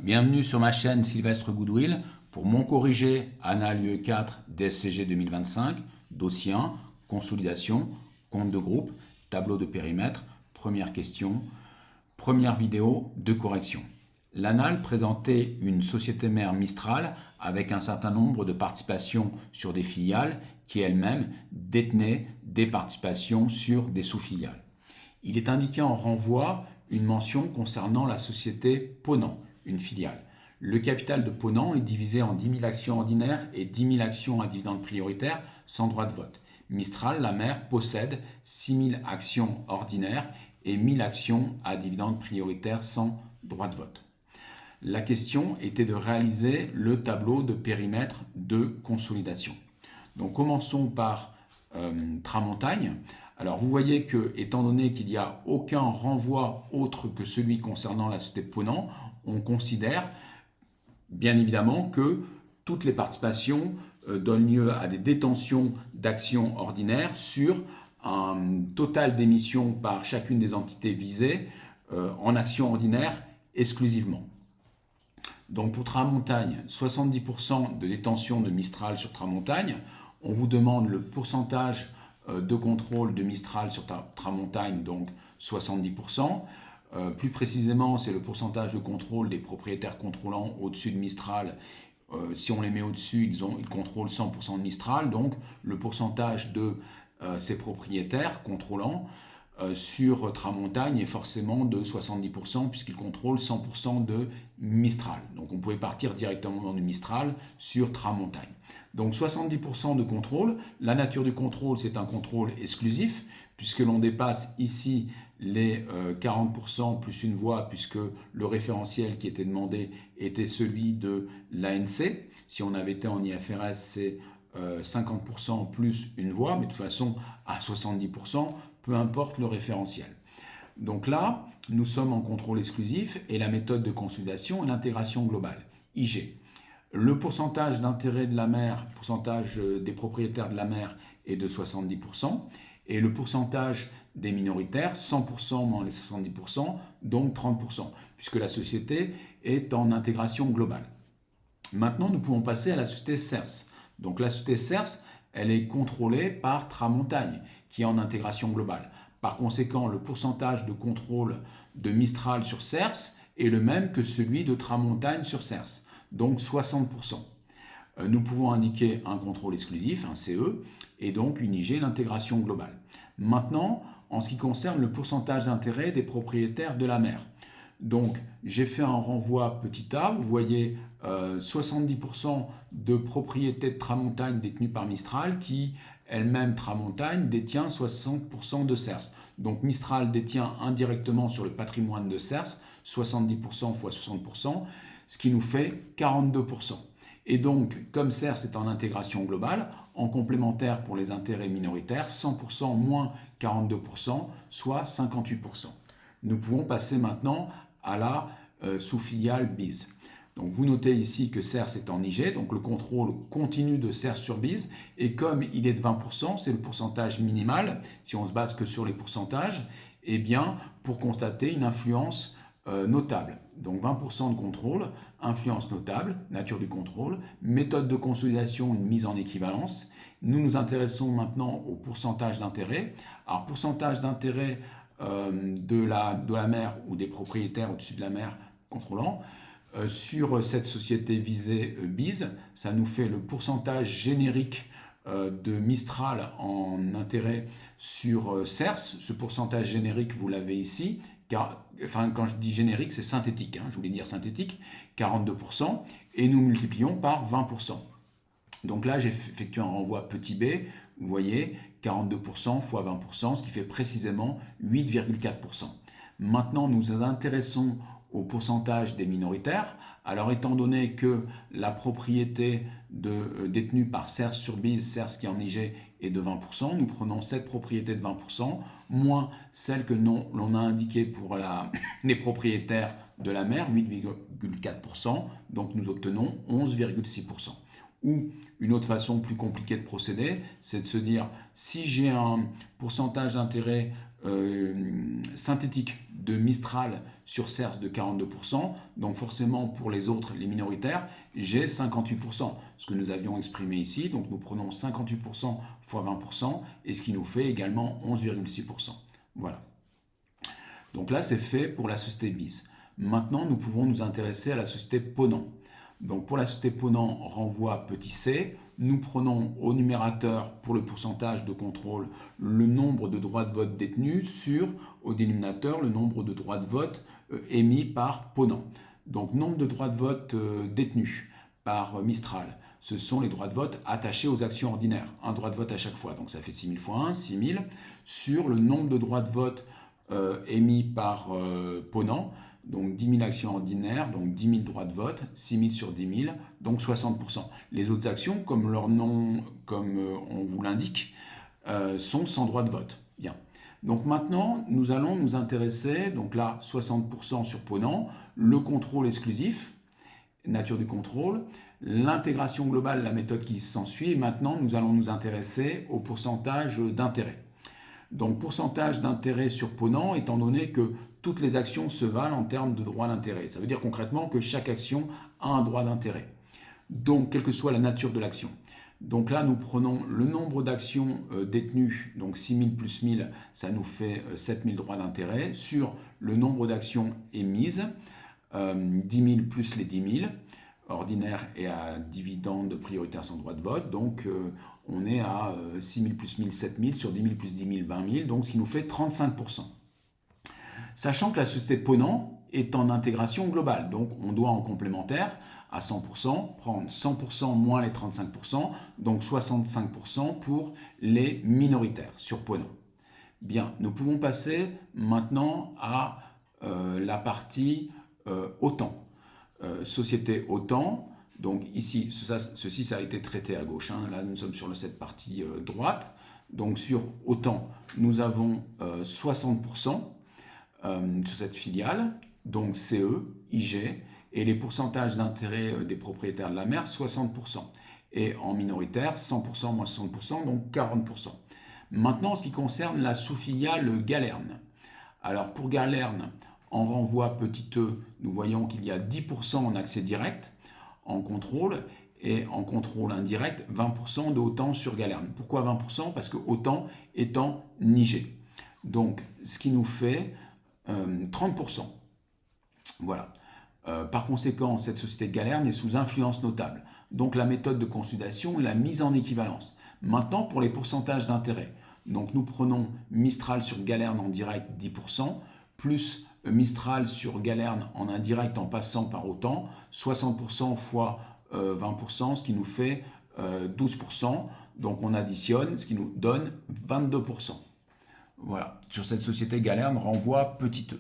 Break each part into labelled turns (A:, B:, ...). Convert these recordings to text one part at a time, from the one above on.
A: Bienvenue sur ma chaîne Sylvestre Goodwill pour mon corrigé Annales UE4 DSCG 2025, dossier 1, consolidation, compte de groupe, tableau de périmètre, première question, première vidéo de correction. L'Annales présentait une société mère Mistral avec un certain nombre de participations sur des filiales qui elles-mêmes détenaient des participations sur des sous-filiales. Il est indiqué en renvoi une mention concernant la société Ponant, une filiale. Le capital de Ponant est divisé en 10 000 actions ordinaires et 10 000 actions à dividende prioritaire sans droit de vote. Mistral, la mère, possède 6 000 actions ordinaires et 1 000 actions à dividende prioritaire sans droit de vote. La question était de réaliser le tableau de périmètre de consolidation. Donc commençons par Tramontagne. Alors vous voyez que, étant donné qu'il n'y a aucun renvoi autre que celui concernant la société Ponant, on considère bien évidemment que toutes les participations donnent lieu à des détentions d'actions ordinaires sur un total d'émissions par chacune des entités visées en actions ordinaires exclusivement. Donc pour Tramontagne, 70% de détention de Mistral sur Tramontagne. On vous demande le pourcentage de contrôle de Mistral sur Tramontagne, donc 70%. Plus précisément, c'est le pourcentage de contrôle des propriétaires contrôlants au-dessus de Mistral. Si on les met au-dessus, ils contrôlent 100% de Mistral, donc le pourcentage de ces propriétaires contrôlants sur Tramontagne est forcément de 70% puisqu'ils contrôlent 100% de Mistral. Donc on pouvait partir directement de Mistral sur Tramontagne. Donc 70% de contrôle. La nature du contrôle, c'est un contrôle exclusif puisque l'on dépasse ici les 40% plus une voix puisque le référentiel qui était demandé était celui de l'ANC. Si on avait été en IFRS, c'est 50% plus une voix, mais de toute façon à 70%, peu importe le référentiel. Donc là, nous sommes en contrôle exclusif et la méthode de consolidation est l'intégration globale, IG. Le pourcentage d'intérêt de la mère, pourcentage des propriétaires de la mère est de 70% et le pourcentage des minoritaires, 100% moins les 70%, donc 30%, puisque la société est en intégration globale. Maintenant, nous pouvons passer à la société CERS. Donc la société CERS, elle est contrôlée par Tramontagne, qui est en intégration globale. Par conséquent, le pourcentage de contrôle de Mistral sur CERS est le même que celui de Tramontagne sur CERS, donc 60%. Nous pouvons indiquer un contrôle exclusif, un CE, et donc une IG, l'intégration globale. Maintenant, en ce qui concerne le pourcentage d'intérêt des propriétaires de la mère. Donc, j'ai fait un renvoi petit a, vous voyez 70% de propriétés de Tramontagne détenues par Mistral qui, elle-même, Tramontagne, détient 60% de CERS. Donc, Mistral détient indirectement sur le patrimoine de CERS 70% x 60%, ce qui nous fait 42%. Et donc, comme CERS est en intégration globale, en complémentaire pour les intérêts minoritaires, 100% moins 42%, soit 58%. Nous pouvons passer maintenant à la sous-filiale BIS. Donc vous notez ici que CERS est en IG, donc le contrôle continu de CERS sur BIS, et comme il est de 20%, c'est le pourcentage minimal, si on se base que sur les pourcentages, eh bien pour constater une influence notable. Donc 20% de contrôle, influence notable, nature du contrôle, méthode de consolidation, une mise en équivalence. Nous nous intéressons maintenant au pourcentage d'intérêt. Alors pourcentage d'intérêt de la mère ou des propriétaires au-dessus de la mère contrôlant. Sur cette société visée BIS, ça nous fait le pourcentage générique de Mistral en intérêt sur CERS. Ce pourcentage générique, vous l'avez ici. Quand je dis générique, c'est synthétique. Je voulais dire synthétique, 42%. Et nous multiplions par 20%. Donc là, j'ai effectué un renvoi petit b. Vous voyez, 42% x 20%, ce qui fait précisément 8,4%. Maintenant, nous nous intéressons au pourcentage des minoritaires. Alors, étant donné que la propriété détenue par CERS sur BIS, CERS qui est en IG, est de 20%, nous prenons cette propriété de 20%, moins celle que l'on a indiquée pour les propriétaires de la mère, 8,4%, donc nous obtenons 11,6%. Ou une autre façon plus compliquée de procéder, c'est de se dire, si j'ai un pourcentage d'intérêt synthétique de Mistral sur CERS de 42%, donc forcément pour les autres, les minoritaires, j'ai 58%, ce que nous avions exprimé ici, donc nous prenons 58% fois 20%, et ce qui nous fait également 11,6%. Voilà. Donc là, c'est fait pour la société BIS. Maintenant, nous pouvons nous intéresser à la société Ponant. Donc pour la société Ponant, renvoi petit c, nous prenons au numérateur pour le pourcentage de contrôle le nombre de droits de vote détenus sur au dénominateur le nombre de droits de vote émis par Ponant. Donc nombre de droits de vote détenus par Mistral, ce sont les droits de vote attachés aux actions ordinaires. Un droit de vote à chaque fois, donc ça fait 6000 fois 1, 6000, sur le nombre de droits de vote émis par Ponant. Donc 10 000 actions ordinaires, donc 10 000 droits de vote, 6 000 sur 10 000, donc 60%. Les autres actions, comme leur nom, comme on vous l'indique, sont sans droit de vote. Bien. Donc maintenant, nous allons nous intéresser, donc là, 60% sur Ponant, le contrôle exclusif, nature du contrôle, l'intégration globale, la méthode qui s'ensuit, et maintenant, nous allons nous intéresser au pourcentage d'intérêt. Donc pourcentage d'intérêt sur Ponant, étant donné que toutes les actions se valent en termes de droit d'intérêt. Ça veut dire concrètement que chaque action a un droit d'intérêt. Donc, quelle que soit la nature de l'action. Donc là, nous prenons le nombre d'actions détenues, donc 6000 plus 1000, ça nous fait 7000 droits d'intérêt, sur le nombre d'actions émises, 10 000 plus les 10 000, ordinaire et à dividende prioritaire sans droit de vote. Donc, on est à 6 000 plus 1000, 7 000, sur 10 000 plus 10 000, 20 000, donc ce qui nous fait 35%. Sachant que la société Ponant est en intégration globale, donc on doit en complémentaire à 100% prendre 100% moins les 35%, donc 65% pour les minoritaires sur Ponant. Bien, nous pouvons passer maintenant à la partie OTAN. Société OTAN, donc ici, ceci ça a été traité à gauche, hein. Là nous sommes sur cette partie droite, donc sur OTAN nous avons 60%, sur cette filiale, donc CE, IG, et les pourcentages d'intérêt des propriétaires de la mer, 60%. Et en minoritaire, 100% moins 60%, donc 40%. Maintenant, en ce qui concerne la sous-filiale Galerne. Alors pour Galerne, en renvoi petit e, nous voyons qu'il y a 10% en accès direct, en contrôle, et en contrôle indirect, 20% de OTAN sur Galerne. Pourquoi 20%? Parce que OTAN est en Niger. Donc, ce qui nous fait 30%. Voilà. Par conséquent, cette société de Galerne est sous influence notable. Donc la méthode de consolidation est la mise en équivalence. Maintenant, pour les pourcentages d'intérêt. Donc nous prenons Mistral sur Galerne en direct 10%, plus Mistral sur Galerne en indirect en passant par OTAN, 60% fois 20%, ce qui nous fait 12%. Donc on additionne, ce qui nous donne 22%. Voilà, sur cette société Galerne, renvoi petit e.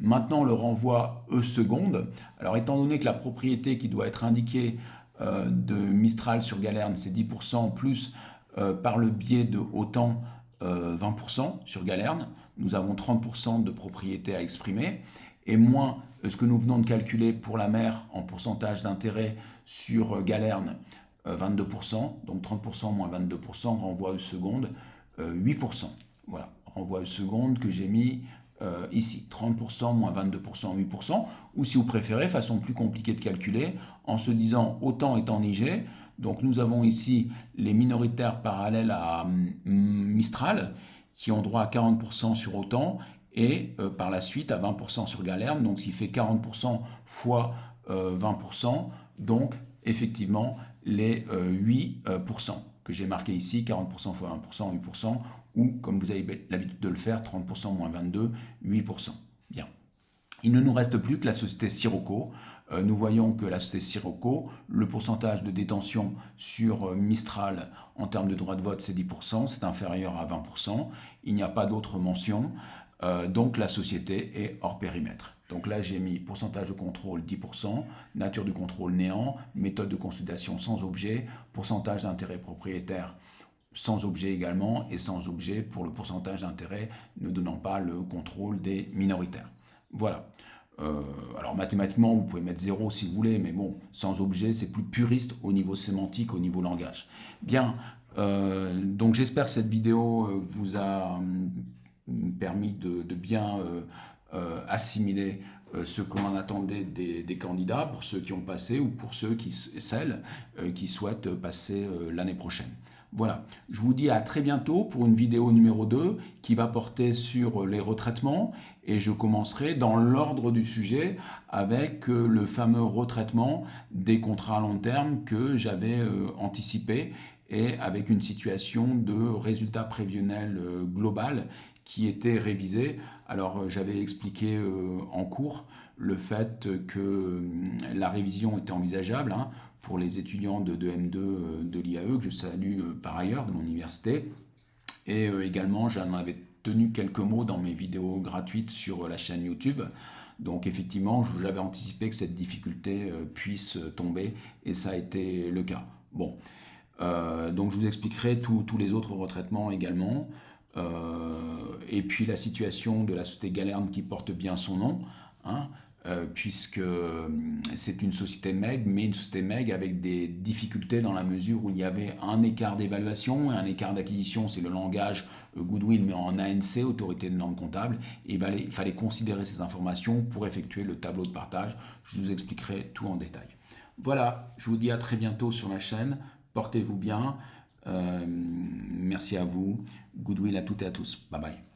A: Maintenant, le renvoi e seconde. Alors, étant donné que la propriété qui doit être indiquée de Mistral sur Galerne, c'est 10%, plus par le biais de OTAN, 20% sur Galerne, nous avons 30% de propriété à exprimer, et moins ce que nous venons de calculer pour la mer en pourcentage d'intérêt sur Galerne, 22%, donc 30% moins 22%, renvoi e seconde, 8%. Voilà. Renvoi seconde que j'ai mis ici, 30% moins 22%, 8%, ou si vous préférez, façon plus compliquée de calculer, en se disant OTAN est en Niger, donc nous avons ici les minoritaires parallèles à Mistral, qui ont droit à 40% sur OTAN, et par la suite à 20% sur Galerne, donc ce qui fait 40% fois 20%, donc effectivement les 8% que j'ai marqué ici, 40% fois 20%, 8%, ou comme vous avez l'habitude de le faire, 30% moins 22, 8%. Bien. Il ne nous reste plus que la société Sirocco. Nous voyons que la société Sirocco, le pourcentage de détention sur Mistral en termes de droit de vote, c'est 10%, c'est inférieur à 20%. Il n'y a pas d'autre mention. Donc la société est hors périmètre. Donc là, j'ai mis pourcentage de contrôle 10%, nature du contrôle néant, méthode de consultation sans objet, pourcentage d'intérêt propriétaire sans objet également, et sans objet pour le pourcentage d'intérêt ne donnant pas le contrôle des minoritaires. Voilà. Alors mathématiquement, vous pouvez mettre 0 si vous voulez, mais bon, sans objet, c'est plus puriste au niveau sémantique, au niveau langage. Bien, donc j'espère que cette vidéo vous a permis de bien assimiler ce que l'on attendait des candidats, pour ceux qui ont passé ou pour celles qui souhaitent passer l'année prochaine. Voilà, je vous dis à très bientôt pour une vidéo numéro 2 qui va porter sur les retraitements, et je commencerai dans l'ordre du sujet avec le fameux retraitement des contrats à long terme que j'avais anticipé, et avec une situation de résultat prévisionnel global qui était révisé. Alors j'avais expliqué en cours le fait que la révision était envisageable pour les étudiants de M2 de l'IAE, que je salue par ailleurs de mon université. Et également, j'en avais tenu quelques mots dans mes vidéos gratuites sur la chaîne YouTube. Donc effectivement, j'avais anticipé que cette difficulté puisse tomber, et ça a été le cas. Bon, donc je vous expliquerai tous les autres retraitements également. Et puis la situation de la société Galerne qui porte bien son nom, puisque c'est une société MEG, mais une société MEG avec des difficultés dans la mesure où il y avait un écart d'évaluation et un écart d'acquisition, c'est le langage Goodwill, mais en ANC, autorité de normes comptables, et il fallait considérer ces informations pour effectuer le tableau de partage. Je vous expliquerai tout en détail. Voilà, je vous dis à très bientôt sur la chaîne, portez-vous bien, merci à vous, Goodwill à toutes et à tous, bye bye.